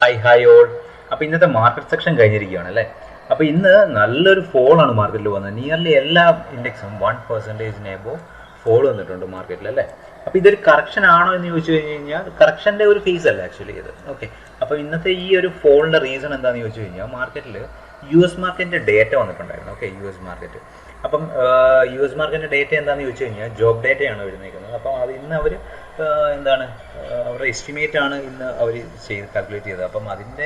Hi all. അപ്പോൾ ഇന്നത്തെ market section കഴിഞ്ഞിരിക്കുകയാണ് അല്ലേ. അപ്പോൾ ഇന്ന് നല്ലൊരു ഫോളാണ് മാർക്കറ്റിൽ വന്നത്. നിയർലി എല്ലാ ഇൻഡെക്സും 1% എബോ ഫോൾ വന്നിട്ടുണ്ട് മാർക്കറ്റിൽ അല്ലേ. അപ്പോൾ ഇതൊരു കറക്ഷൻ ആണോ എന്ന് ചോദിച്ചു കഴിഞ്ഞാൽ കറക്ഷൻ്റെ ഒരു ഫേസ് അല്ല ആക്ച്വലി ഇത്. ഓക്കെ, അപ്പോൾ ഇന്നത്തെ ഈ ഒരു ഫോളിൻ്റെ റീസൺ എന്താണെന്ന് ചോദിച്ചു കഴിഞ്ഞാൽ മാർക്കറ്റിൽ US മാർക്കറ്റിൻ്റെ ഡേറ്റ വന്നിട്ടുണ്ടായിരുന്നു. Okay, US market. അപ്പം US മാർക്കറ്റിൻ്റെ ഡേറ്റ എന്താണെന്ന് ചോദിച്ചു കഴിഞ്ഞാൽ ജോബ് ഡേറ്റയാണ് വരുന്നേക്കുന്നത്. അപ്പം അത് ഇന്ന് അവർ എന്താണ് അവരുടെ എസ്റ്റിമേറ്റ് ആണ് ഇന്ന് അവർ കാൽക്കുലേറ്റ് ചെയ്തത്. അപ്പം അതിൻ്റെ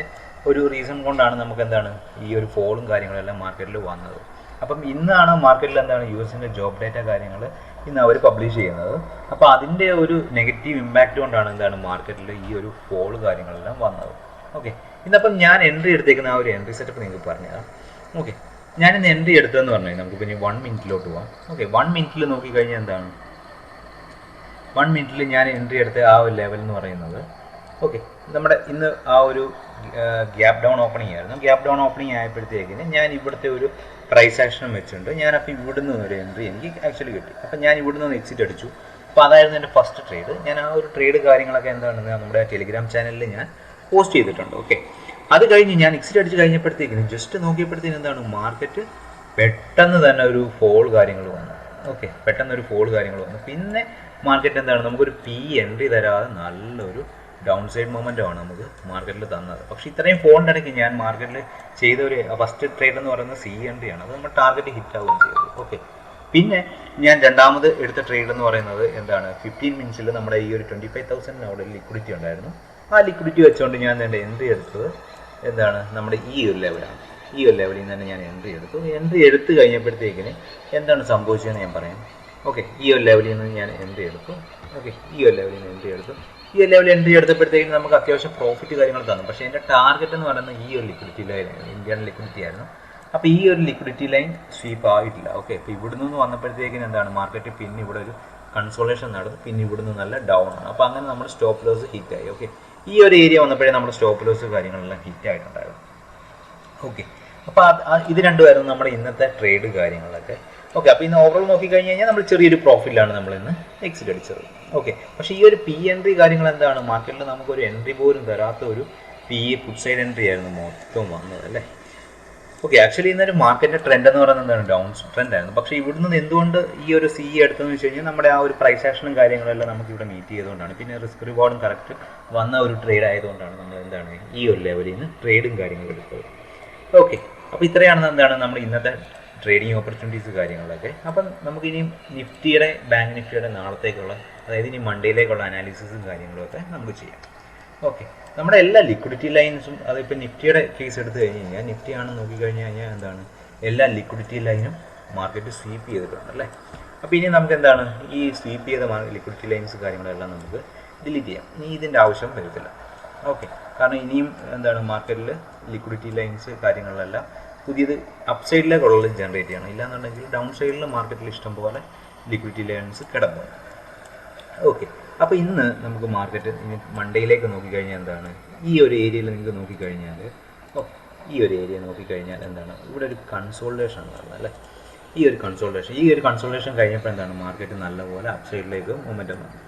ഒരു റീസൺ കൊണ്ടാണ് നമുക്ക് എന്താണ് ഈ ഒരു ഫോളും കാര്യങ്ങളെല്ലാം മാർക്കറ്റിൽ വന്നത്. അപ്പം ഇന്നാണ് മാർക്കറ്റിൽ എന്താണ് US-ൻ്റെ ജോബ് ഡേറ്റ കാര്യങ്ങൾ ഇന്ന് അവർ പബ്ലിഷ് ചെയ്യുന്നത്. അപ്പോൾ അതിൻ്റെ ഒരു നെഗറ്റീവ് ഇമ്പാക്റ്റ് കൊണ്ടാണ് എന്താണ് മാർക്കറ്റിൽ ഈ ഒരു ഫോള് കാര്യങ്ങളെല്ലാം വന്നത്. ഓക്കെ, ഇന്നപ്പം ഞാൻ എൻട്രി എടുത്തേക്കുന്ന ആ ഒരു എൻട്രി സെറ്റപ്പ് നിങ്ങൾക്ക് പറഞ്ഞുതരാം. ഓക്കെ, ഞാനിന്ന് എൻട്രി എടുത്തതെന്ന് പറഞ്ഞാൽ നമുക്ക് പിന്നെ 1 മിനിറ്റിലോട്ട് പോകാം. ഓക്കെ, 1 മിനിറ്റിൽ നോക്കിക്കഴിഞ്ഞാൽ എന്താണ് 1 മിനിറ്റിൽ ഞാൻ എൻട്രി എടുത്ത ആ ഒരു ലെവൽ എന്ന് പറയുന്നത് ഓക്കെ നമ്മുടെ ഇന്ന് ആ ഒരു ഗ്യാപ്പ് ഡൗൺ ഓപ്പണിംഗ് ആയിരുന്നു. ഗ്യാപ്പ് ഡൗൺ ഓപ്പണിംഗ് ആയപ്പോഴത്തേക്കിന് ഞാൻ ഇവിടുത്തെ ഒരു പ്രൈസ് ആക്ഷനും വെച്ചിട്ടുണ്ട്. ഞാനപ്പോൾ ഇവിടുന്ന് ഒരു എൻട്രി എനിക്ക് ആക്ച്വലി കിട്ടി. അപ്പം ഞാൻ ഇവിടുന്ന് ഒന്ന് എക്സിറ്റ് അടിച്ചു. അപ്പോൾ അതായിരുന്നു എൻ്റെ ഫസ്റ്റ് ട്രേഡ്. ഞാൻ ആ ഒരു ട്രേഡ് കാര്യങ്ങളൊക്കെ എന്താണെന്ന് നമ്മുടെ ടെലിഗ്രാം ചാനലിൽ ഞാൻ പോസ്റ്റ് ചെയ്തിട്ടുണ്ട്. ഓക്കെ, അത് കഴിഞ്ഞ് ഞാൻ എക്സിറ്റ് അടിച്ച് കഴിഞ്ഞപ്പോഴത്തേക്കിനും ജസ്റ്റ് നോക്കിയപ്പോഴത്തേക്കും എന്താണ് മാർക്കറ്റ് പെട്ടെന്ന് തന്നെ ഒരു ഫോൾ കാര്യങ്ങൾ വന്നു. ഓക്കെ, പെട്ടെന്നൊരു ഫോൾ കാര്യങ്ങൾ വന്നു. പിന്നെ മാർക്കറ്റ് എന്താണ് നമുക്കൊരു എൻട്രി തരാതെ നല്ലൊരു ഡൗൺ സൈഡ് മൊമെൻ്റാണ് നമുക്ക് മാർക്കറ്റിൽ തന്നത്. പക്ഷേ ഇത്രയും ഫോണിൻ്റെ ഇടയ്ക്ക് ഞാൻ മാർക്കറ്റിൽ ചെയ്ത ഒരു ഫസ്റ്റ് ട്രേഡ് എന്ന് പറയുന്നത് എൻട്രി ആണ്. അത് നമ്മൾ ടാർഗറ്റ് ഹിറ്റ് ആവുകയും ചെയ്തു. ഓക്കെ, പിന്നെ ഞാൻ രണ്ടാമത് എടുത്ത ട്രേഡ് എന്ന് പറയുന്നത് എന്താണ് 15 മിനിറ്റ്സിൽ നമ്മുടെ ഈ ഒരു 25,000 അവിടെ ലിക്വിഡിറ്റി ഉണ്ടായിരുന്നു. ആ ലിക്വിഡിറ്റി വെച്ചുകൊണ്ട് ഞാൻ എൻ്റെ എൻട്രി എടുത്തത് എന്താണ് നമ്മുടെ ഈ ഒരു ലെവലാണ്. ഈ ഒരു ലെവലിൽ നിന്ന് തന്നെ ഞാൻ എൻട്രി എടുത്തു. എൻട്രി എടുത്ത് കഴിഞ്ഞപ്പോഴത്തേക്കിന് എന്താണ് സംഭവിച്ചതെന്ന് ഞാൻ പറയാം. ഓക്കെ, ഈ ഒരു ലെവലിൽ നിന്ന് ഞാൻ എൻട്രി എടുത്തു. ഓക്കെ, ഈ ഒരു ലെവലിൽ നിന്ന് എൻട്രി എടുത്തു. ഈ ഒരു ലെവലിൽ എൻട്രി എടുത്തപ്പോഴത്തേക്കും നമുക്ക് അത്യാവശ്യം പ്രോഫിറ്റ് കാര്യങ്ങൾ തന്നു. പക്ഷേ എൻ്റെ ടാർഗറ്റ് എന്ന് പറയുന്നത് ഈ ഒരു ലിക്വിഡിറ്റി ലൈൻ ഇന്ത്യൻ ലിക്വിഡിറ്റി ആയിരുന്നു. അപ്പോൾ ഈ ഒരു ലിക്വിഡിറ്റി ലൈൻ സ്വീപ്പ് ആയിട്ടില്ല. ഓക്കെ, അപ്പോൾ ഇവിടെ നിന്ന് വന്നപ്പോഴത്തേക്കിന് എന്താണ് മാർക്കറ്റ് പിന്നെ ഇവിടെ ഒരു കൺസോളേഷൻ നടന്നു. പിന്നെ ഇവിടുന്ന് നല്ല ഡൗൺ ആണ്. അപ്പോൾ അങ്ങനെ നമ്മുടെ സ്റ്റോപ്പ് ലോസ് ഹിറ്റായി. ഓക്കെ, ഈ ഒരു ഏരിയ വന്നപ്പോഴേ നമ്മുടെ സ്റ്റോപ്പ് ലോസ് കാര്യങ്ങളെല്ലാം ഹിറ്റ് ആയിട്ടുണ്ടായിരുന്നു. ഓക്കെ, അപ്പോൾ ഇത് രണ്ടുമായിരുന്നു നമ്മുടെ ഇന്നത്തെ ട്രേഡ് കാര്യങ്ങളൊക്കെ. ഓക്കെ, അപ്പോൾ ഇന്ന് ഓവറോൾ നോക്കിക്കഴിഞ്ഞ് കഴിഞ്ഞാൽ നമ്മൾ ചെറിയൊരു പ്രോഫിറ്റിലാണ് നമ്മൾ ഇന്ന് എക്സിറ്റ് അടിച്ചത്. ഓക്കെ, പക്ഷേ ഈ ഒരു എൻട്രി കാര്യങ്ങൾ എന്താണ് മാർക്കറ്റിൽ നമുക്കൊരു എൻട്രി പോലും തരാത്ത ഒരു പുട്ട് സൈഡ് എൻട്രി ആയിരുന്നു മൊത്തം വന്നത് അല്ലേ. ഓക്കെ, ആക്ച്വലി ഇന്നൊരു മാർക്കറ്റിൻ്റെ ട്രെൻഡ് എന്ന് പറയുന്നത് എന്താണ് ഡൗൺ ട്രെൻഡ് ആയിരുന്നു. പക്ഷേ ഇവിടുന്ന് എന്തുകൊണ്ട് ഈ ഒരു എടുത്തതെന്ന് വെച്ച് കഴിഞ്ഞാൽ നമ്മുടെ ആ ഒരു പ്രൈസ് ആക്ഷനും കാര്യങ്ങളെല്ലാം നമുക്ക് ഇവിടെ മീറ്റ് ചെയ്തുകൊണ്ടാണ്. പിന്നെ റിസ്ക് റിവാർഡും കറക്റ്റ് വന്ന ഒരു ട്രേഡ് ആയതുകൊണ്ടാണ് നമ്മൾ എന്താണ് ഈ ഒരു ലെവലിൽ നിന്ന് ട്രേഡും കാര്യങ്ങളും എടുത്തത്. ഓക്കെ, അപ്പോൾ ഇത്രയാണ് എന്താണ് നമ്മൾ ഇന്നത്തെ ട്രേഡിംഗ് ഓപ്പർച്യൂണിറ്റീസ് കാര്യങ്ങളൊക്കെ. അപ്പം നമുക്കിനി നിഫ്റ്റിയുടെ ബാങ്ക് നിഫ്റ്റിയുടെ നാളത്തേക്കുള്ള അതായത് ഇനി മൺഡേയിലേക്കുള്ള അനാലിസിസും കാര്യങ്ങളുമൊക്കെ നമുക്ക് ചെയ്യാം. ഓക്കെ, നമ്മുടെ എല്ലാ ലിക്വിഡിറ്റി ലൈൻസും അതിപ്പോൾ നിഫ്റ്റിയുടെ കേസ് എടുത്തു കഴിഞ്ഞ് കഴിഞ്ഞാൽ നിഫ്റ്റിയാണ് നോക്കിക്കഴിഞ്ഞ് കഴിഞ്ഞാൽ എന്താണ് എല്ലാ ലിക്വിഡിറ്റി ലൈനും മാർക്കറ്റ് സ്വീപ്പ് ചെയ്തിട്ടുണ്ട് അല്ലേ. അപ്പോൾ ഇനി നമുക്ക് എന്താണ് ഈ സ്വീപ്പ് ചെയ്ത ലിക്വിഡിറ്റി ലൈൻസ് കാര്യങ്ങളെല്ലാം നമുക്ക് ഡിലീറ്റ് ചെയ്യാം. ഇനി ഇതിൻ്റെ ആവശ്യം വരത്തില്ല. ഓക്കെ, കാരണം ഇനിയും എന്താണ് മാർക്കറ്റിൽ ലിക്വിഡിറ്റി ലൈൻസ് കാര്യങ്ങളെല്ലാം പുതിയത് അപ്പ് സൈഡിലേക്കുള്ളത് ജനറേറ്റ് ചെയ്യണം. ഇല്ലാന്നുണ്ടെങ്കിൽ ഡൗൺ സൈഡിൽ മാർക്കറ്റിൽ ഇഷ്ടംപോലെ ലിക്വിഡിറ്റി ലൈൻസ് കിടപ്പുണ്ട്. ഓക്കെ, അപ്പോൾ ഇന്ന് നമുക്ക് മാർക്കറ്റ് ഇനി മൺഡേയിലേക്ക് നോക്കിക്കഴിഞ്ഞാൽ എന്താണ് ഈ ഒരു ഏരിയയിൽ നിങ്ങൾക്ക് നോക്കിക്കഴിഞ്ഞാൽ ഈ ഒരു ഏരിയ നോക്കിക്കഴിഞ്ഞാൽ എന്താണ് ഇവിടെ ഒരു കൺസോൾട്ടേഷൻ ആണ് അല്ലേ. ഈ ഒരു കൺസോൾട്ടേഷൻ കഴിഞ്ഞപ്പോൾ എന്താണ് മാർക്കറ്റ് നല്ലപോലെ അപ്പ് സൈഡിലേക്ക് മൊമെൻറ്റം വന്നു.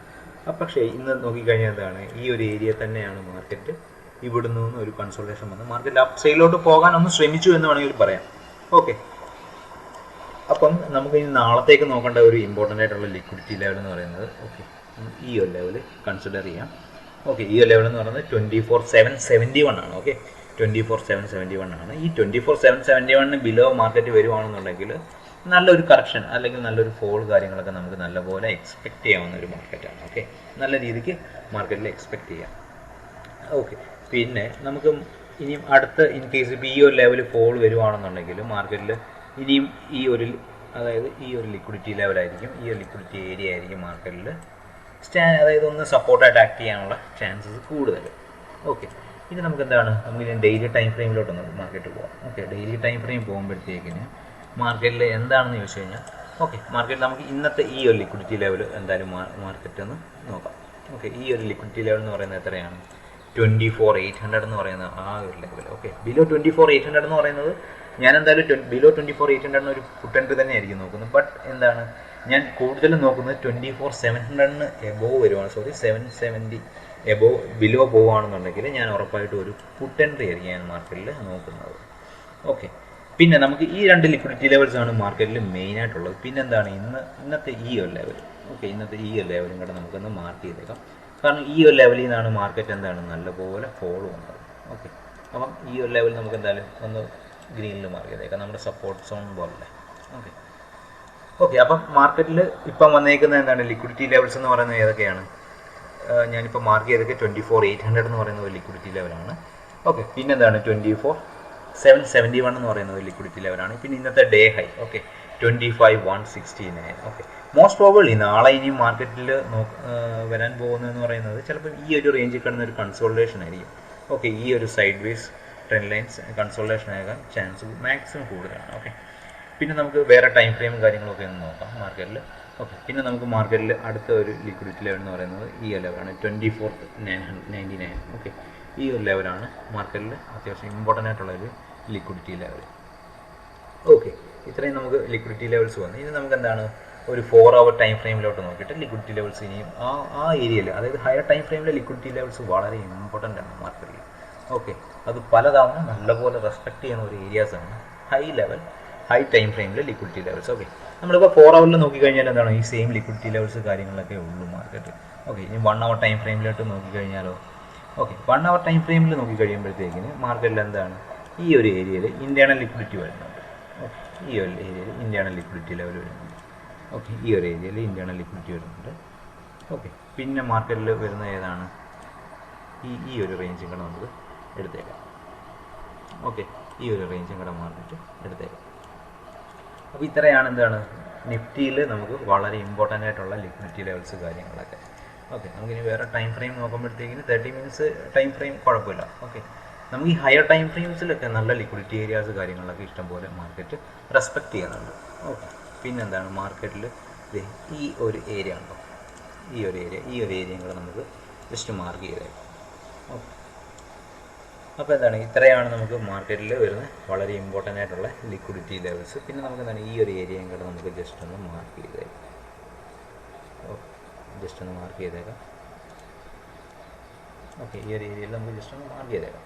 പക്ഷേ ഇന്ന് നോക്കിക്കഴിഞ്ഞാൽ എന്താണ് ഈ ഒരു ഏരിയ തന്നെയാണ് മാർക്കറ്റ് ഇവിടെ നിന്ന് ഒരു കൺസോൾട്ടേഷൻ വന്ന് മാർക്കറ്റ് അപ്പ് സൈഡിലോട്ട് പോകാൻ ഒന്ന് ശ്രമിച്ചു എന്ന് വേണമെങ്കിൽ പറയാം. ഓക്കെ, അപ്പം നമുക്ക് ഇനി നാളത്തേക്ക് നോക്കേണ്ട ഒരു ഇമ്പോർട്ടൻ്റ് ആയിട്ടുള്ള ലിക്വിഡിറ്റി ലെവൽ എന്ന് പറയുന്നത് ഓക്കെ ഈ ഒരു ലെവൽ കൺസിഡർ ചെയ്യാം. ഓക്കെ, ഈ ഒരു ലെവൽ എന്ന് പറയുന്നത് 24,771 ആണ്. ഓക്കെ, 24,771 ആണ്. ഈ 24,771 ബിലോ മാർക്കറ്റ് വരുവാണെന്നുണ്ടെങ്കിൽ നല്ലൊരു കറക്ഷൻ അല്ലെങ്കിൽ നല്ലൊരു ഫോൾ കാര്യങ്ങളൊക്കെ നമുക്ക് നല്ലപോലെ എക്സ്പെക്റ്റ് ചെയ്യാവുന്ന ഒരു മാർക്കറ്റാണ്. ഓക്കെ, നല്ല രീതിക്ക് മാർക്കറ്റിൽ എക്സ്പെക്റ്റ് ചെയ്യാം. ഓക്കെ, പിന്നെ നമുക്ക് ഇനിയും അടുത്ത ഇൻ കേസ് ഇപ്പോൾ ഈ ഒരു ലെവൽ ഫോൾ വരുവാണെന്നുണ്ടെങ്കിൽ മാർക്കറ്റിൽ ഇനിയും ഈ ഒരു അതായത് ഈ ഒരു ലിക്വിഡിറ്റി ലെവലായിരിക്കും ഈ ഒരു ലിക്വിഡിറ്റി ഏരിയ ആയിരിക്കും മാർക്കറ്റിൽ അതായത് ഒന്ന് സപ്പോർട്ടായിട്ട് ആക്ട് ചെയ്യാനുള്ള ചാൻസസ് കൂടുതൽ. ഓക്കെ, ഇനി നമുക്ക് എന്താണ് നമുക്ക് ഡെയിലി ടൈം ഫ്രെയിമിലോട്ടൊന്ന് മാർക്കറ്റ് പോകാം. ഓക്കെ, ഡെയിലി ടൈം ഫ്രെയിം പോകുമ്പോഴത്തേക്കിന് മാർക്കറ്റിൽ എന്താണെന്ന് ചോദിച്ചു കഴിഞ്ഞാൽ ഓക്കെ മാർക്കറ്റിൽ നമുക്ക് ഇന്നത്തെ ഈ ഒരു ലിക്വിഡിറ്റി ലെവൽ എന്തായാലും മാർക്കറ്റ് ഒന്ന് നോക്കാം. ഓക്കെ, ഈ ഒരു ലിക്വിഡിറ്റി ലെവൽ എന്ന് പറയുന്നത് എത്രയാണ് 24,800 എന്ന് പറയുന്ന ആ ഒരു ലെവൽ. ഓക്കെ, ബിലോ 24,800 എന്ന് പറയുന്നത് ഞാൻ എന്തായാലും ബിലോ 24,800 ഒരു പുട്ട് എൻട്രി തന്നെയായിരിക്കും നോക്കുന്നത്. ബട്ട് എന്താണ് ഞാൻ കൂടുതലും നോക്കുന്നത് 24,700 എബോവ് വരുവാണ്. 770 എബോ ബിലോ പോവുകയാണെന്നുണ്ടെങ്കിൽ ഞാൻ ഉറപ്പായിട്ടും ഒരു പുട്ട് എൻട്രി ആയിരിക്കും ഞാൻ മാർക്കറ്റിൽ നോക്കുന്നത്. ഓക്കെ, പിന്നെ നമുക്ക് ഈ രണ്ട് ലിക്വിഡിറ്റി ലെവൽസ് ആണ് മാർക്കറ്റിൽ മെയിനായിട്ടുള്ളത്. പിന്നെന്താണ് ഇന്നത്തെ ഈ ഒരു ലെവൽ. ഓക്കെ, ഇന്നത്തെ ഈ ഒരു ലെവലും കൂടെ നമുക്കൊന്ന് മാർക്ക് ചെയ്തേക്കാം. കാരണം ഈ ഒരു ലെവലിൽ നിന്നാണ് മാർക്കറ്റ് എന്താണ് നല്ലപോലെ ഫോളോ വന്നത്. ഓക്കെ, അപ്പം ഈ ഒരു ലെവൽ നമുക്ക് എന്തായാലും ഒന്ന് ഗ്രീനിൽ മാർക്ക് ചെയ്തേക്കാം, നമ്മുടെ സപ്പോർട്ട് സോൺ പോലെ. ഓക്കെ ഓക്കെ അപ്പം മാർക്കറ്റിൽ ഇപ്പം വന്നേക്കുന്നത് എന്താണ് ലിക്വിഡിറ്റി ലെവൽസ് എന്ന് പറയുന്നത് ഏതൊക്കെയാണ്? ഞാനിപ്പോൾ മാർക്ക് ചെയ്തൊക്കെ 24,800 എന്ന് പറയുന്ന ഒരു ലിക്വിഡിറ്റി ലെവലാണ്. ഓക്കെ, പിന്നെന്താണ് 24,771 എന്ന് പറയുന്നത് ലിക്വിഡിറ്റി ലെവലാണ്. പിന്നെ ഇന്നത്തെ day high. Okay, 25,169. Okay, most probably നാളെ ഇനിയും മാർക്കറ്റിൽ വരാൻ പോകുന്നതെന്ന് പറയുന്നത് ചിലപ്പോൾ ഈ ഒരു റേഞ്ചിൽ കിടന്ന ഒരു കൺസോൾട്ടേഷൻ ആയിരിക്കും. ഓക്കെ, ഈ ഒരു side vase trend lines consultation ആകാൻ ചാൻസ് മാക്സിമം കൂടുതലാണ്. ഓക്കെ, പിന്നെ നമുക്ക് വേറെ ടൈം ഫ്രെയിമും കാര്യങ്ങളൊക്കെ ഒന്ന് നോക്കാം മാർക്കറ്റിൽ. ഓക്കെ, പിന്നെ നമുക്ക് മാർക്കറ്റിൽ അടുത്ത ഒരു ലിക്വിഡിറ്റി ലെവൽ എന്ന് പറയുന്നത് ഈ ലെവലാണ് 24,999. ഓക്കെ, ഈ ഒരു ലെവലാണ് മാർക്കറ്റിൽ അത്യാവശ്യം ഇമ്പോർട്ടൻ്റ് ആയിട്ടുള്ള ഒരു ലിക്വിഡിറ്റി ലെവൽ. ഓക്കെ, ഇത്രയും നമുക്ക് ലിക്വിഡിറ്റി ലെവൽസ് വന്നു. ഇനി നമുക്ക് എന്താണ് ഒരു 4 hour ടൈം ഫ്രെയിമിലോട്ട് നോക്കിയിട്ട് ലിക്വിഡിറ്റി ലെവൽസ് ഇനിയും ആ ഏരിയയിൽ, അതായത് ഹയർ ടൈം ഫ്രെയിമിലെ ലിക്വിഡിറ്റി ലെവൽസ് വളരെ ഇമ്പോർട്ടൻ്റ് ആണ് മാർക്കറ്റിൽ. ഓക്കെ, അത് പലതവണ നല്ലപോലെ റെസ്പെക്ട് ചെയ്യുന്ന ഒരു ഏരിയാസാണ് ഹൈ ടൈം ഫ്രെയിമിലെ ലിക്വിഡിറ്റി ലെവൽസ്. ഓക്കെ, നമ്മളിപ്പോൾ 4 hour നോക്കിക്കഴിഞ്ഞാൽ എന്താണ് ഈ സെയിം ലിക്വിഡിറ്റി ലെവൽസ് കാര്യങ്ങളൊക്കെ ഉള്ളൂ മാർക്കറ്റ്. ഓക്കെ, ഇനി 1 hour ടൈം ഫ്രെയിമിലോട്ട് നോക്കിക്കഴിഞ്ഞാലോ? ഓക്കെ, 1 hour ടൈം ഫ്രെയിമിൽ നോക്കിക്കഴിയുമ്പോഴത്തേക്കിന് മാർക്കറ്റിൽ എന്താണ് ഈ ഒരു ഏരിയയിൽ ഇൻറ്റേർണൽ ലിക്വിഡിറ്റി വരുന്നുണ്ട്. ഓക്കെ, ഈ ഒരു ഏരിയയിൽ ഇൻറ്റേർണൽ ലിക്വിഡിറ്റി ലെവൽ വരുന്നുണ്ട്. ഓക്കെ, ഈ ഒരു ഏരിയയിൽ ഇൻറ്റേർണൽ ലിക്വിഡിറ്റി വരുന്നുണ്ട്. ഓക്കെ, പിന്നെ മാർക്കറ്റിൽ വരുന്ന ഏതാണ് ഈ ഒരു റേഞ്ചും കൂടെ നമുക്ക് എടുത്തേക്കാം. ഓക്കെ, ഈ ഒരു റേഞ്ചും കൂടെ മാർക്കറ്റ് എടുത്തേക്കാം. അപ്പോൾ ഇത്രയാണ് എന്താണ് നിഫ്റ്റിയിൽ നമുക്ക് വളരെ ഇമ്പോർട്ടൻ്റ് ആയിട്ടുള്ള ലിക്വിഡിറ്റി ലെവൽസ് കാര്യങ്ങളൊക്കെ. ഓക്കെ, നമുക്കിനി വേറെ ടൈം ഫ്രെയിം നോക്കുമ്പോഴത്തേക്കിന് 30 minutes ടൈം ഫ്രെയിം കുഴപ്പമില്ല. ഓക്കെ, നമുക്ക് ഈ ഹയർ ടൈം ഫ്രെയിംസിലൊക്കെ നല്ല ലിക്വിഡിറ്റി ഏരിയാസ് കാര്യങ്ങളൊക്കെ ഇഷ്ടംപോലെ മാർക്കറ്റ് റെസ്പെക്റ്റ് ചെയ്യുന്നുണ്ട്. ഓക്കെ, പിന്നെന്താണ് മാർക്കറ്റിൽ ഈ ഒരു ഏരിയ ഉണ്ടോ, ഈ ഒരു ഏരിയയും കൂടെ നമുക്ക് ജസ്റ്റ് മാർക്ക് ചെയ്തേക്കാം. ഓക്കെ, അപ്പോൾ എന്താണ് ഇത്രയാണ് നമുക്ക് മാർക്കറ്റിൽ വരുന്ന വളരെ ഇമ്പോർട്ടൻ്റ് ആയിട്ടുള്ള ലിക്വിഡിറ്റി ലെവൽസ്. പിന്നെ നമുക്ക് എന്താണ് ഈ ഒരു ഏരിയയും കൂടെ നമുക്ക് ജസ്റ്റ് ഒന്ന് മാർക്ക് ചെയ്തേക്കാം. ഓക്കെ, ജസ്റ്റ് ഒന്ന് മാർക്ക് ചെയ്തേക്കാം. ഓക്കെ, ഈ ഒരു ഏരിയയിൽ നമുക്ക് ജസ്റ്റ് ഒന്ന് മാർക്ക് ചെയ്തേക്കാം.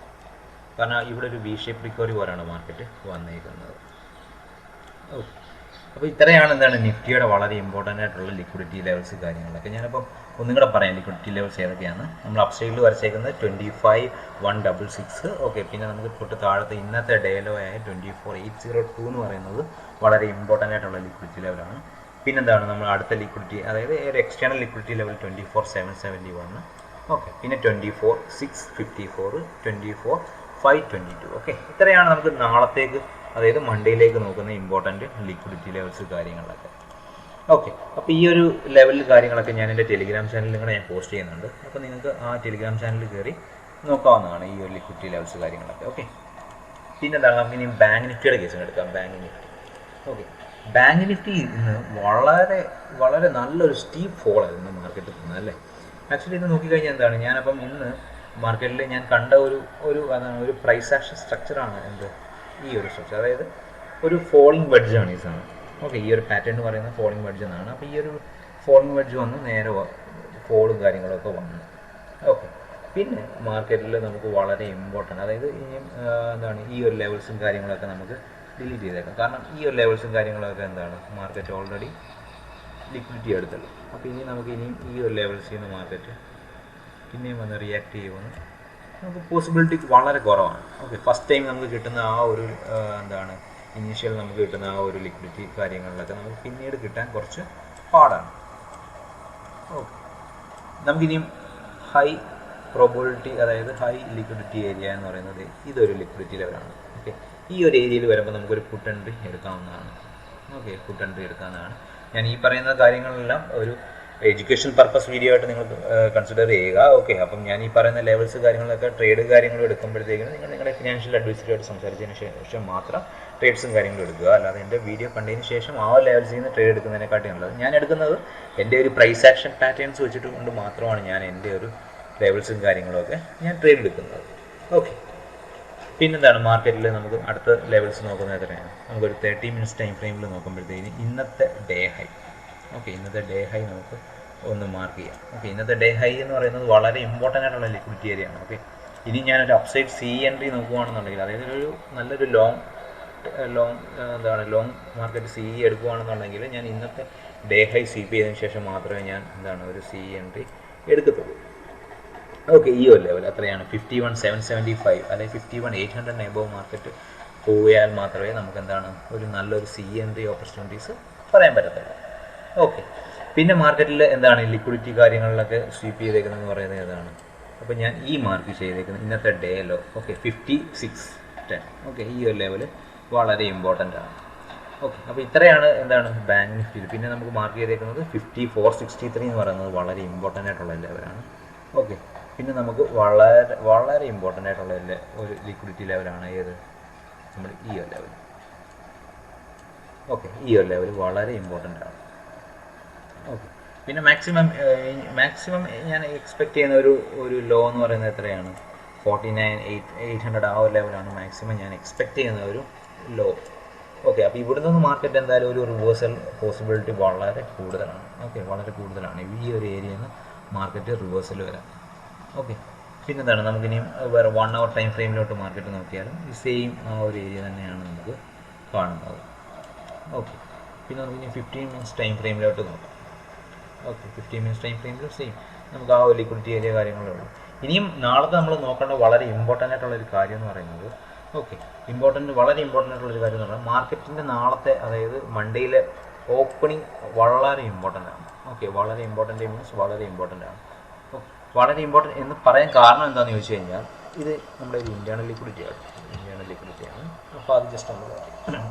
കാരണം ഇവിടെ ഒരു വി ഷേപ്പ് റിക്കവറി പോലെയാണ് മാർക്കറ്റ് വന്നേക്കുന്നത്. ഓക്കെ, അപ്പോൾ ഇത്രയാണ് എന്താണ് നിഫ്റ്റിയുടെ വളരെ ഇമ്പോർട്ടൻ്റ് ആയിട്ടുള്ള ലിക്വിഡിറ്റി ലെവൽസ് കാര്യങ്ങളൊക്കെ. ഞാനിപ്പം ഒന്നും കൂടെ പറയാം ലിക്വിഡിറ്റി ലെവൽസ് ഏതൊക്കെയാണ്. നമ്മൾ അപ്സൈഡിൽ വരച്ചേക്കുന്നത് 25,166. ഓക്കെ, പിന്നെ നമുക്ക് തൊട്ട് താഴത്തെ ഇന്നത്തെ ഡേലോ ആയ 24,802 എന്ന് പറയുന്നത് വളരെ ഇമ്പോർട്ടൻ്റ് ആയിട്ടുള്ള ലിക്വിഡിറ്റി ലെവലാണ്. പിന്നെന്താണ് നമ്മൾ അടുത്ത ലിക്വിഡിറ്റി, അതായത് ഒരു എക്സ്റ്റേണൽ ലിക്വിഡിറ്റി ലെവൽ 24,771. ഓക്കെ, പിന്നെ 24,654, 24,522. ഓക്കെ, ഇത്രയാണ് നമുക്ക് നാളത്തേക്ക്, അതായത് മൺഡേയിലേക്ക് നോക്കുന്ന ഇമ്പോർട്ടൻറ്റ് ലിക്വിഡിറ്റി ലെവൽസ് കാര്യങ്ങളൊക്കെ. ഓക്കെ, അപ്പോൾ ഈ ഒരു ലെവൽ കാര്യങ്ങളൊക്കെ ഞാൻ എൻ്റെ ടെലിഗ്രാം ചാനലിൽ കൂടെ ഞാൻ പോസ്റ്റ് ചെയ്യുന്നുണ്ട്. അപ്പോൾ നിങ്ങൾക്ക് ആ ടെലിഗ്രാം ചാനലിൽ കയറി നോക്കാവുന്നതാണ് ഈ ഒരു ലിക്വിഡിറ്റി ലെവൽസ് കാര്യങ്ങളൊക്കെ. ഓക്കെ, പിന്നെ എന്താണ് നമുക്ക് ഇനി ബാങ്ക് നിഫ്റ്റിയുടെ കേസിന് എടുക്കാം. Bank Nifty. Okay, bank Nifty ഇന്ന് വളരെ നല്ലൊരു സ്റ്റീപ്പ് ഫോൾ ആയിരുന്നു മാർക്കറ്റിൽ പോകുന്നത് അല്ലേ. ആക്ച്വലി ഇത് നോക്കിക്കഴിഞ്ഞാൽ എന്താണ് ഞാനപ്പം ഇന്ന് മാർക്കറ്റിൽ ഞാൻ കണ്ട ഒരു പ്രൈസ് ആക്ഷൻ സ്ട്രക്ചറാണ് എന്ത് ഈ ഒരു സ്ട്രക്ചർ, അതായത് ഒരു ഫോളിംഗ് വെഡ്ജാണ് ഈ സാധനം. ഓക്കെ, ഈ ഒരു പാറ്റേൺ എന്ന് പറയുന്നത് ഫോളിംഗ് വെഡ്ജ് എന്നാണ്. അപ്പോൾ ഈ ഒരു ഫോളിംഗ് വെഡ്ജ് വന്ന് നേരെ ഫോളും കാര്യങ്ങളൊക്കെ വന്നു. ഓക്കെ, പിന്നെ മാർക്കറ്റിൽ നമുക്ക് വളരെ ഇമ്പോർട്ടൻ്റ്, അതായത് ഇനിയും എന്താണ് ഈ ഒരു ലെവൽസും കാര്യങ്ങളൊക്കെ നമുക്ക് ഡിലീറ്റ് ചെയ്തേക്കാം. കാരണം ഈ ഒരു ലെവൽസും കാര്യങ്ങളൊക്കെ എന്താണ് മാർക്കറ്റ് ഓൾറെഡി ലിക്വിഡിറ്റി എടുത്തല്ലോ. അപ്പോൾ ഇനി നമുക്ക് ഇനിയും ഈ ഒരു ലെവൽസിൽ നിന്ന് മാർക്കറ്റ് പിന്നെയും വന്ന് റിയാക്ട് ചെയ്യുമെന്ന് നമുക്ക് പോസിബിലിറ്റി വളരെ കുറവാണ്. ഓക്കെ, ഫസ്റ്റ് ടൈം നമുക്ക് കിട്ടുന്ന ആ ഒരു എന്താണ് ഇനീഷ്യൽ നമുക്ക് കിട്ടുന്ന ആ ഒരു ലിക്വിഡിറ്റി കാര്യങ്ങളിലൊക്കെ നമുക്ക് പിന്നീട് കിട്ടാൻ കുറച്ച് പാടാണ്. ഓക്കെ, നമുക്കിനിയും ഹൈ പ്രോബിലിറ്റി, അതായത് ഹൈ ലിക്വിഡിറ്റി ഏരിയ എന്ന് പറയുന്നത് ഇതൊരു ലിക്വിഡിറ്റി ലെവലാണ്. ഓക്കെ, ഈ ഒരു ഏരിയയിൽ വരുമ്പോൾ നമുക്കൊരു പുട്ട് എൻട്രി എടുക്കാവുന്നതാണ്. ഓക്കെ, പുട്ട് എൻട്രി എടുക്കാവുന്നതാണ്. ഞാൻ ഈ പറയുന്ന കാര്യങ്ങളെല്ലാം ഒരു എഡ്യൂക്കേഷൻ പർപ്പസ് വീഡിയോ ആയിട്ട് നിങ്ങൾ കൺസിഡർ ചെയ്യുക. ഓക്കെ, അപ്പം ഞാൻ ഈ പറയുന്ന ലെവൽസ് കാര്യങ്ങളൊക്കെ ട്രേഡ് കാര്യങ്ങളും എടുക്കുമ്പോഴത്തേക്കും നിങ്ങൾ നിങ്ങളുടെ ഫിനാൻഷ്യൽ അഡ്വൈസറുമായിട്ട് സംസാരിച്ചതിന് ശേഷം മാത്രം ട്രേഡ്സും കാര്യങ്ങളും എടുക്കുക. അല്ലാതെ എൻ്റെ വീഡിയോ കണ്ടതിന് ശേഷം ആ ലെവൽസിൽ നിന്ന് ട്രേഡ് എടുക്കുന്നതിനെക്കാട്ടി നല്ലത് ഞാൻ എടുക്കുന്നത് എൻ്റെ ഒരു പ്രൈസ് ആക്ഷൻ പാറ്റേൺസ് വെച്ചിട്ട് കൊണ്ട് മാത്രമാണ് ഞാൻ എൻ്റെ ഒരു ലെവൽസും കാര്യങ്ങളുമൊക്കെ ഞാൻ ട്രേഡ് എടുക്കുന്നത്. ഓക്കെ, പിന്നെന്താണ് മാർക്കറ്റിൽ നമുക്ക് അടുത്ത ലെവൽസ് നോക്കുന്നത് എത്രയാണ്? നമുക്കൊരു 30 minutes ടൈം ഫ്രെയിമിൽ നോക്കുമ്പോഴത്തേക്കും ഇന്നത്തെ ഡേ ഹൈ. ഓക്കെ, ഇന്നത്തെ ഡേ ഹൈ നമുക്ക് ഒന്ന് മാർക്ക് ചെയ്യാം. ഓക്കെ, ഇന്നത്തെ ഡേ ഹൈ എന്ന് പറയുന്നത് വളരെ ഇമ്പോർട്ടൻ്റ് ആയിട്ടുള്ള ലിക്വിഡിറ്റി ഏരിയ ആണ്. ഓക്കെ, ഇനി ഞാനൊരു അപ്സൈഡ് സി എൻട്രി നോക്കുകയാണെന്നുണ്ടെങ്കിൽ, അതായത് ഒരു നല്ലൊരു ലോങ് മാർക്കറ്റ് സി എടുക്കുകയാണെന്നുണ്ടെങ്കിൽ ഞാൻ ഇന്നത്തെ ഡേ ഹൈ സി പി ചെയ്തതിന് ശേഷം മാത്രമേ ഞാൻ ഒരു സി എൻട്രി എടുക്കത്തുള്ളൂ. ഓക്കെ, ഈ ഒരു ലെവൽ എത്രയാണ് 51,775 അല്ലെങ്കിൽ 51,800 എബോവ് മാർക്കറ്റ് പോയാൽ മാത്രമേ നമുക്ക് ഒരു നല്ലൊരു സി എൻട്രി ഓപ്പർച്യൂണിറ്റീസ് പറയാൻ പറ്റത്തുള്ളൂ. ഓക്കെ, പിന്നെ മാർക്കറ്റിൽ ലിക്വിഡിറ്റി കാര്യങ്ങളിലൊക്കെ സ്വീപ്പ് ചെയ്തേക്കുന്നതെന്ന് പറയുന്നത് അപ്പോൾ ഞാൻ ഈ മാർക്ക് ചെയ്തേക്കുന്നത് ഇന്നത്തെ ഡേ ലോ. ഓക്കെ, 5610. ഓക്കെ, ഈ ഒരു ലെവൽ വളരെ ഇമ്പോർട്ടൻ്റ് ആണ്. ഓക്കെ, അപ്പോൾ ഇത്രയാണ് ബാങ്ക് നിഫ്റ്റിയിൽ. പിന്നെ നമുക്ക് മാർക്ക് ചെയ്തേക്കുന്നത് 5463 എന്ന് പറയുന്നത് വളരെ ഇമ്പോർട്ടൻ്റ് ആയിട്ടുള്ള ലെവലാണ്. ഓക്കെ, പിന്നെ നമുക്ക് വളരെ വളരെ ഇമ്പോർട്ടൻ്റ് ആയിട്ടുള്ള ഒരു ലിക്വിഡിറ്റി ലെവലാണ് ഏത്, നമ്മൾ ഈ ഒരു ലെവൽ. ഓക്കെ, ഈ ഒരു ലെവൽ വളരെ ഇമ്പോർട്ടൻ്റ് ആണ്. ഓക്കെ, പിന്നെ മാക്സിമം ഞാൻ എക്സ്പെക്റ്റ് ചെയ്യുന്ന ഒരു ലോ എന്ന് പറയുന്നത് എത്രയാണ് 49,800. ആ ഒരു ലെവലാണ് മാക്സിമം ഞാൻ എക്സ്പെക്റ്റ് ചെയ്യുന്ന ഒരു ലോ. ഓക്കെ, അപ്പോൾ ഇവിടെ നിന്ന് മാർക്കറ്റ് എന്തായാലും ഒരു റിവേഴ്സൽ പോസിബിലിറ്റി വളരെ കൂടുതലാണ്. ഓക്കെ, വളരെ കൂടുതലാണ് ഈ ഒരു ഏരിയയിൽ നിന്ന് മാർക്കറ്റ് റിവേഴ്സൽ വരാം. ഓക്കെ, പിന്നെന്താണ് നമുക്കിനിയും വേറെ 1 hour ടൈം ഫ്രെയിമിലോട്ട് മാർക്കറ്റ് നോക്കിയാലും ഈ സെയിം ആ ഒരു ഏരിയ തന്നെയാണ് നമുക്ക് കാണുന്നത്. ഓക്കെ, പിന്നെ നമുക്കിനി 15 minutes ടൈം ഫ്രെയിമിലോട്ട് നോക്കാം. ഓക്കെ, 15 minutes ടൈം ഫ്രെയിമിൽ സെയിം നമുക്ക് ആ ഒരു ലിക്വിഡിറ്റി ഏരിയ കാര്യങ്ങളേ ഉള്ളൂ. ഇനിയും നാളത്തെ നമ്മൾ നോക്കേണ്ട വളരെ ഇമ്പോർട്ടൻ്റ് ആയിട്ടുള്ളൊരു കാര്യം എന്ന് പറയുന്നത്, ഓക്കെ, വളരെ ഇമ്പോർട്ടൻ്റ് ആയിട്ടുള്ളൊരു കാര്യം എന്ന് പറഞ്ഞാൽ മാർക്കറ്റിൻ്റെ നാളത്തെ, അതായത് മൺഡേയിലെ ഓപ്പണിംഗ് വളരെ ഇമ്പോർട്ടൻ്റ് ആണ്. ഓക്കെ, വളരെ ഇമ്പോർട്ടൻ്റ് മീൻസ് വളരെ ഇമ്പോർട്ടൻ്റ് ആണ്. വളരെ ഇമ്പോർട്ടൻ്റ് എന്ന് പറയാൻ കാരണം എന്താണെന്ന് ചോദിച്ചു കഴിഞ്ഞാൽ, ഇത് നമ്മുടെ ഒരു ഇൻറ്റേർണൽ ലിക്വിഡിറ്റിയാണ്. അപ്പോൾ അത് ജസ്റ്റ് നമ്മൾ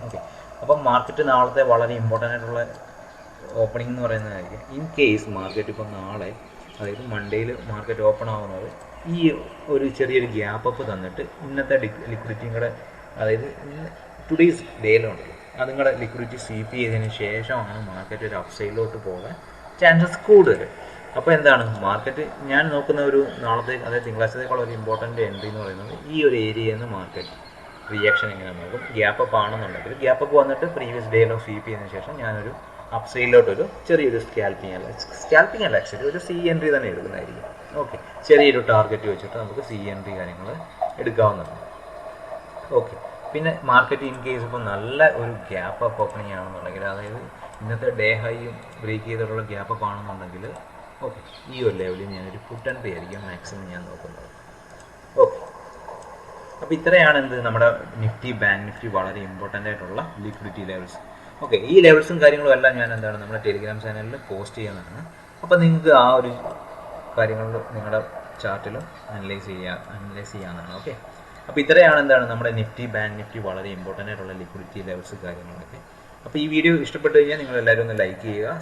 ഓക്കെ. അപ്പം മാർക്കറ്റ് നാളത്തെ വളരെ ഇമ്പോർട്ടൻ്റ് ആയിട്ടുള്ള ഓപ്പണിംഗ് എന്ന് പറയുന്നതായിരിക്കും. ഇൻ കേസ് മാർക്കറ്റ് ഇപ്പം നാളെ, അതായത് മൺഡേയിൽ മാർക്കറ്റ് ഓപ്പൺ ആവുന്നത് ഈ ഒരു ചെറിയൊരു ഗ്യാപ്പ് അപ്പ് തന്നിട്ട് ഇന്നത്തെ ലിക്വിഡിറ്റിയും കൂടെ, അതായത് ടുഡേയ്സ് ഡേയിലുണ്ട്, അതും കൂടെ ലിക്വിഡിറ്റി സ്വീപ്പ് ചെയ്തതിന് ശേഷമാണ് മാർക്കറ്റ് ഒരു അപ്സൈഡിലോട്ട് പോകാൻ ചാൻസസ് കൂടുതൽ. അപ്പോൾ മാർക്കറ്റ് ഞാൻ നോക്കുന്ന ഒരു നാളത്തെ, അതായത് തിങ്കളാഴ്ചത്തേക്കുള്ള ഒരു ഇമ്പോർട്ടൻ്റ് എൻട്രി എന്ന് പറയുന്നത് ഈ ഒരു ഏരിയയിൽ നിന്ന് മാർക്കറ്റ് റിയാക്ഷൻ എങ്ങനെ നോക്കും. ഗ്യാപ്പ് അപ്പ് ആണെന്നുണ്ടെങ്കിൽ ഗ്യാപ്പ് അപ്പ് വന്നിട്ട് പ്രീവിയസ് ഡേയിലോ സ്വീപ്പ് ചെയ്തതിന് ശേഷം ഞാനൊരു അപ്സൈഡിലോട്ടൊരു ചെറിയൊരു സ്കാൽപ്പിംഗ് അല്ല ആക്ച്വലി ഒരു സി എൻട്രി തന്നെ എടുക്കുന്നതായിരിക്കും. ഓക്കെ, ചെറിയൊരു ടാർഗറ്റ് വെച്ചിട്ട് നമുക്ക് സി എൻട്രി കാര്യങ്ങൾ എടുക്കാവുന്നതാണ്. ഓക്കെ, പിന്നെ മാർക്കറ്റ് ഇൻ കേസ് ഇപ്പോൾ നല്ല ഒരു ഗ്യാപ്പ് അപ്പ് ഓപ്പണിംഗ് ആണെന്നുണ്ടെങ്കിൽ, അതായത് ഇന്നത്തെ ഡേ ഹൈയും ബ്രേക്ക് ചെയ്തിട്ടുള്ള ഗ്യാപ്പ് അപ്പ് ആണെന്നുണ്ടെങ്കിൽ, ഓക്കെ, ഈ ഒരു ലെവലിൽ ഞാനൊരു പുട്ട് ആൻഡ് പേ ആയിരിക്കും മാക്സിമം ഞാൻ നോക്കുന്നത്. ഓക്കെ, അപ്പോൾ ഇത്രയാണ് നമ്മുടെ നിഫ്റ്റി, ബാങ്ക് നിഫ്റ്റി വളരെ ഇമ്പോർട്ടൻ്റ് ആയിട്ടുള്ള ലിക്വിഡിറ്റി ലെവൽസ്. ഓക്കെ, ഈ ലെവൽസും കാര്യങ്ങളും എല്ലാം ഞാൻ നമ്മുടെ ടെലിഗ്രാം ചാനലിൽ പോസ്റ്റ് ചെയ്യുന്നതാണ്. അപ്പോൾ നിങ്ങൾക്ക് ആ ഒരു കാര്യങ്ങൾ നിങ്ങളുടെ ചാർട്ടിലും അനലൈസ് ചെയ്യാവുന്നതാണ്. ഓക്കെ, അപ്പോൾ ഇത്രയാണ് നമ്മുടെ നിഫ്റ്റി, ബാങ്ക് നിഫ്റ്റി വളരെ ഇമ്പോർട്ടൻ്റ് ആയിട്ടുള്ള ലിക്വിഡിറ്റി ലെവൽസ് കാര്യങ്ങളൊക്കെ. അപ്പോൾ ഈ വീഡിയോ ഇഷ്ടപ്പെട്ട് കഴിഞ്ഞാൽ നിങ്ങൾ എല്ലാവരും ഒന്ന് ലൈക്ക് ചെയ്യുക,